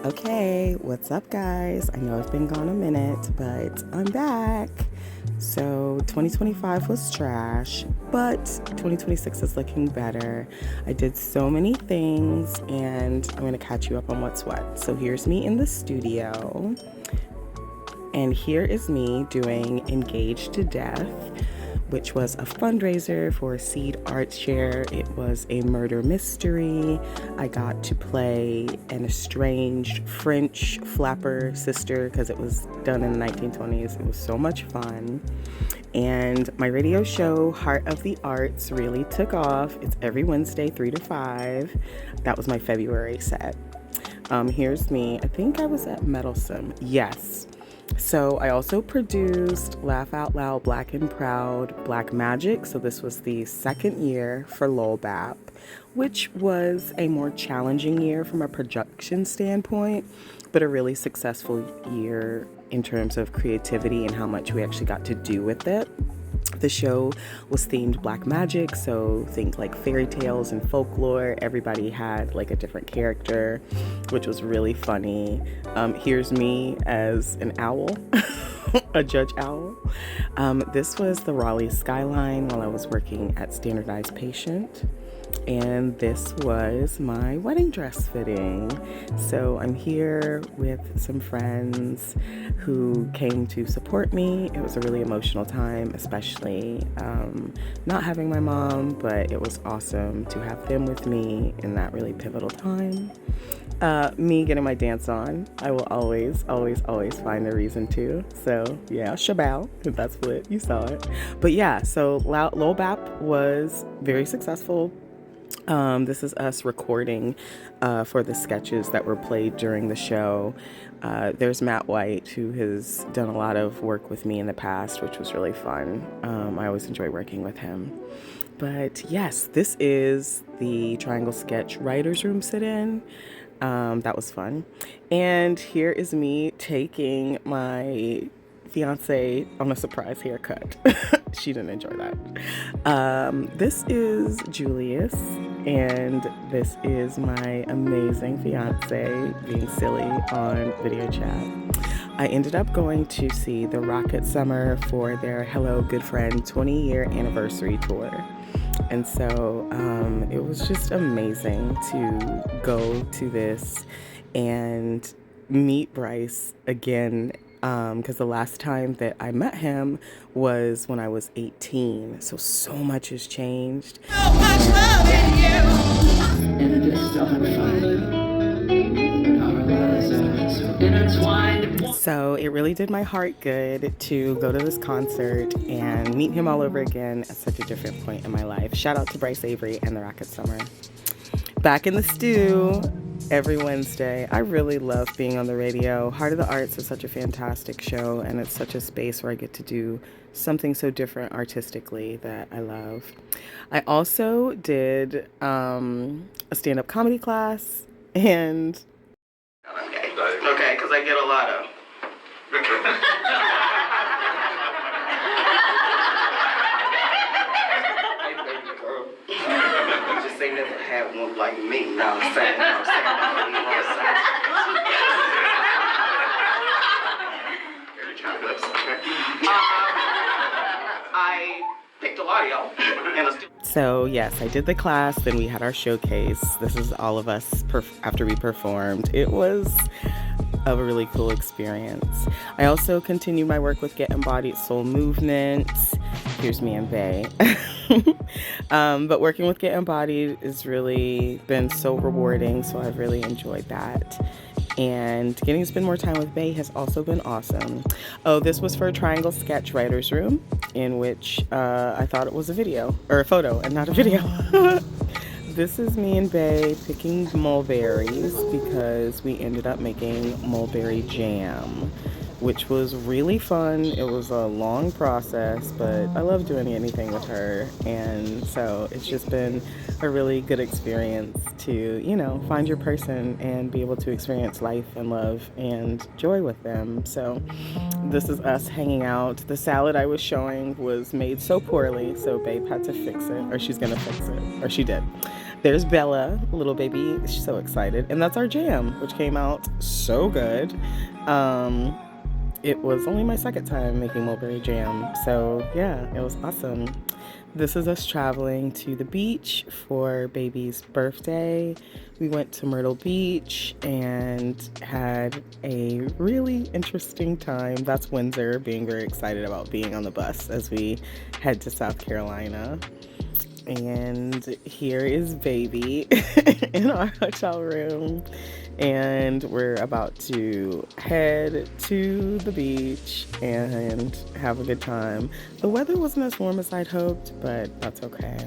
Okay, what's up, guys? I know it's been gone a minute, but I'm back. So 2025 was trash, but 2026 is looking better. I did so many things, and I'm going to catch you up on what's what. So here's me in the studio, and here is me doing Engaged to Death, which was a fundraiser for Seed Art Share. It was a murder mystery. I got to play an estranged French flapper sister because it was done in the 1920s. It was so much fun. And my radio show, Heart of the Arts, really took off. It's every Wednesday, 3 to 5. That was my February set. Here's me. I think I was at Meddlesome. Yes. So I also produced Laugh Out Loud, Black and Proud, Black Magic. So this was the second year for WRLY-LP, which was a more challenging year from a production standpoint, but a really successful year in terms of creativity and how much we actually got to do with it. The show was themed Black magic, so think like fairy tales and folklore. Everybody had like a different character, which was really funny. Here's me as an owl, a judge owl. This was the Raleigh skyline while I was working at Standardized Patient. And this was my wedding dress fitting. So I'm here with some friends who came to support me. It was a really emotional time, especially not having my mom, but it was awesome to have them with me in that really pivotal time. Me getting my dance on. I will always find a reason to. So yeah, shabao, if that's what you saw it. But yeah, so WRLY-LP was very successful. This is us recording for the sketches that were played during the show. There's Matt White, who has done a lot of work with me in the past, which was really fun. I always enjoy working with him. But yes, this is the Triangle Sketch Writers Room sit-in. That was fun. And here is me taking my fiance on a surprise haircut. She didn't enjoy that. This is Julius, and this is my amazing fiance being silly on video chat. I ended up going to see the Rocket Summer for their Hello Good Friend 20-year anniversary tour. And so it was just amazing to go to this and meet Bryce again, because the last time that I met him was when I was 18. So much has changed. So much love in you. And it is still intertwined. So it really did my heart good to go to this concert and meet him all over again at such a different point in my life. Shout out to Bryce Avery and the Rocket Summer. Back in the stew every Wednesday. I really love being on the radio. Heart of the Arts is such a fantastic show, and it's such a space where I get to do something so different artistically that I love. I also did a stand-up comedy class, and okay, because I get a lot of just they never had one like me. Now I'm saying, I picked a lot of y'all. So yes, I did the class, then we had our showcase. This is all of us after we performed. It was a really cool experience. I also continued my work with Get Embodied Soul Movement. Here's me and Bay. But working with Get Embodied has really been so rewarding, so I've really enjoyed that. And getting to spend more time with Bay has also been awesome. Oh, this was for a Triangle Sketch Writers Room, in which I thought it was a video, or a photo, and not a video. This is me and Bay picking mulberries because we ended up making mulberry jam, which was really fun. It was a long process, but I love doing anything with her. And so it's just been a really good experience to, you know, find your person and be able to experience life and love and joy with them. So this is us hanging out. The salad I was showing was made so poorly, so Babe had to fix it, or she's gonna fix it, or she did. There's Bella, little baby. She's so excited. And that's our jam, which came out so good. It was only my second time making mulberry jam. So yeah, it was awesome. This is us traveling to the beach for baby's birthday. We went to Myrtle Beach and had a really interesting time. That's Windsor, being very excited about being on the bus as we head to South Carolina. And here is baby in our hotel room. And we're about to head to the beach and have a good time. The weather wasn't as warm as I'd hoped, but that's okay.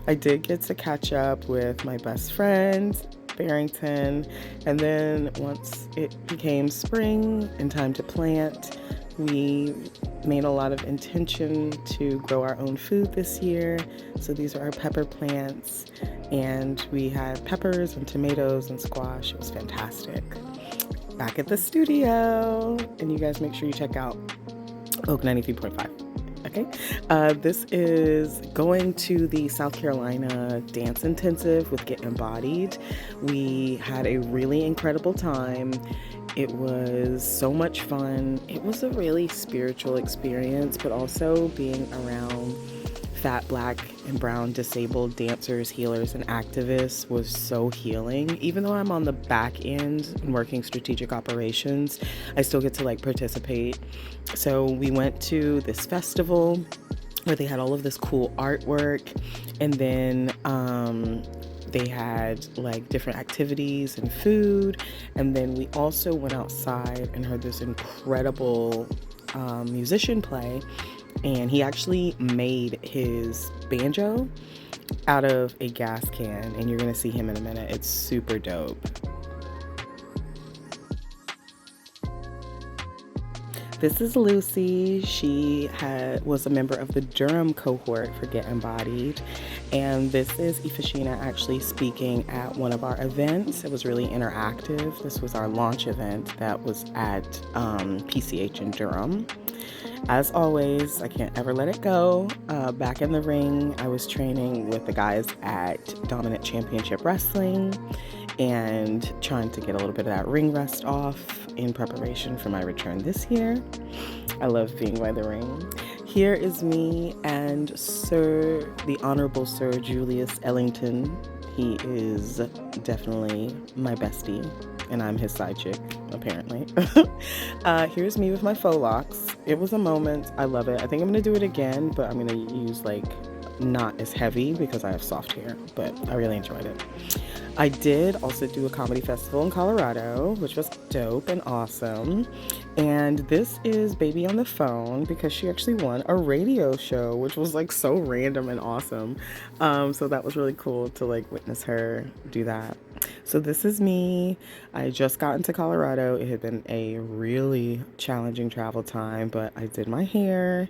I did get to catch up with my best friend, Barrington, and then once it became spring and time to plant, we made a lot of intention to grow our own food this year. So these are our pepper plants, and we had peppers and tomatoes and squash. It was fantastic. Back at the studio, and you guys make sure you check out Oak 93.5. Okay, this is going to the South Carolina Dance Intensive with Get Embodied. We had a really incredible time. It was so much fun. It was a really spiritual experience, but also being around fat, black, and brown disabled dancers, healers, and activists was so healing. Even though I'm on the back end and working strategic operations, I still get to participate. So we went to this festival where they had all of this cool artwork, and then they had different activities and food, and then we also went outside and heard this incredible musician play. And he actually made his banjo out of a gas can, and you're gonna see him in a minute. It's super dope. This is Lucy. She was a member of the Durham cohort for Get Embodied, and this is Ifashina actually speaking at one of our events. It was really interactive. This was our launch event that was at PCH in Durham. As always, I can't ever let it go. Back in the ring, I was training with the guys at Dominant Championship Wrestling and trying to get a little bit of that ring rust off in preparation for my return this year. I love being by the ring. Here is me and the Honorable Sir Julius Ellington. He is definitely my bestie, and I'm his side chick, apparently. Here's me with my faux locks. It was a moment. I love it. I think I'm going to do it again, but I'm going to use not as heavy because I have soft hair, but I really enjoyed it. I did also do a comedy festival in Colorado, which was dope and awesome. And this is baby on the phone because she actually won a radio show, which was so random and awesome. So that was really cool to witness her do that. So this is me. I just got into Colorado. It had been a really challenging travel time, but I did my hair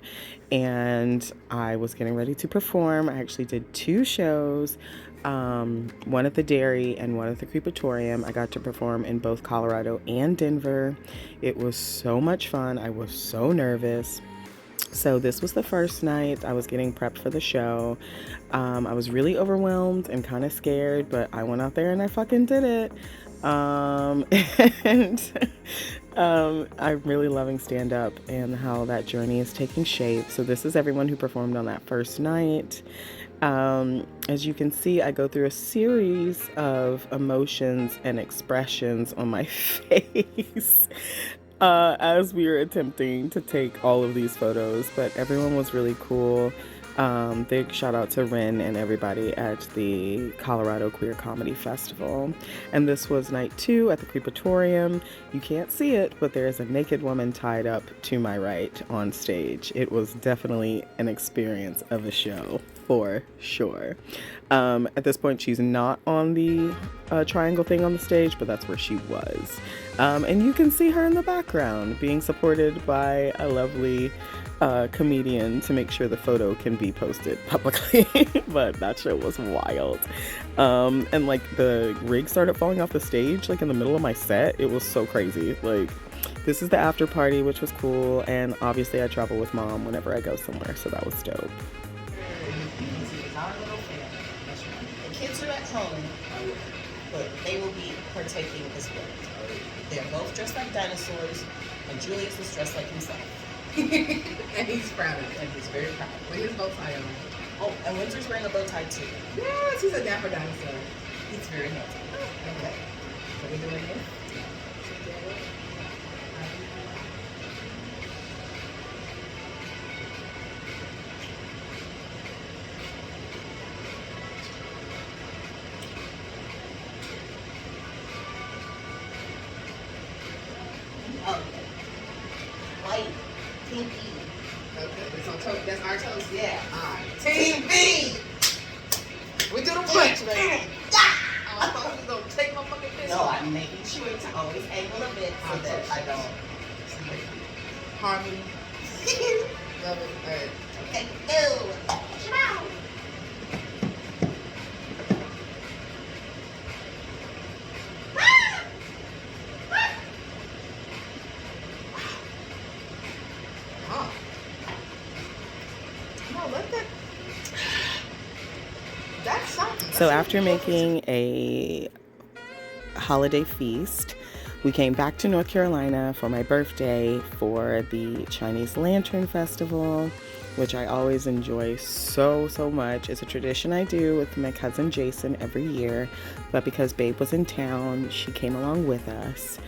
and I was getting ready to perform. I actually did 2 shows. One at the Dairy and one at the Creepatorium. I got to perform in both Colorado and Denver. It was so much fun. I was so nervous. So this was the first night. I was getting prepped for the show. I was really overwhelmed and kind of scared, but I went out there and I fucking did it. I'm really loving stand-up and how that journey is taking shape. So this is everyone who performed on that first night. As you can see, I go through a series of emotions and expressions on my face as we were attempting to take all of these photos, but everyone was really cool. Big shout out to Ren and everybody at the Colorado Queer Comedy Festival. And this was night 2 at the Creepatorium. You can't see it, but there is a naked woman tied up to my right on stage. It was definitely an experience of a show, for sure. At this point, she's not on the triangle thing on the stage, but that's where she was. And you can see her in the background being supported by a lovely comedian to make sure the photo can be posted publicly. But that show was wild. And the rig started falling off the stage in the middle of my set. It was so crazy. This is the after party, which was cool, and obviously I travel with mom whenever I go somewhere, so that was dope. Our little family. The kids are at home. But they will be partaking as well. They're both dressed like dinosaurs, and Julius is dressed like himself. And he's proud of it. And he's very proud. With his bow tie on. Oh, and Winter's wearing a bow tie too. Yes, he's a dapper dinosaur. He's very handsome. Okay. So we're doing this? Oh. White. Team B. Okay, that's our toast? Yeah. Alright. Team B! We do the punch, man. Oh, I thought you was gonna take my fucking fist. No, I'm making sure to always angle a bit so that I don't. Harmony. Love it. Alright. Okay, go. So after making a holiday feast, we came back to North Carolina for my birthday for the Chinese Lantern Festival, which I always enjoy so much. It's a tradition I do with my cousin Jason every year, but because Babe was in town, she came along with us.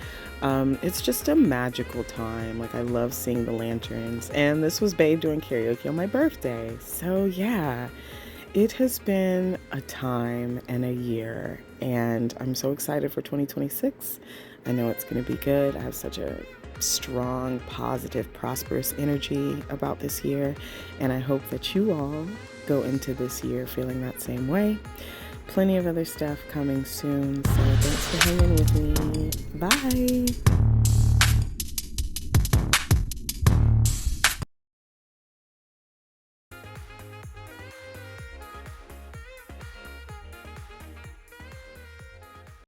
It's just a magical time. Like, I love seeing the lanterns, and this was Babe doing karaoke on my birthday. So yeah, it has been a time and a year, and I'm so excited for 2026. I know it's going to be good. I have such a strong, positive, prosperous energy about this year, and I hope that you all go into this year feeling that same way. Plenty of other stuff coming soon, so thanks for hanging with me. Bye!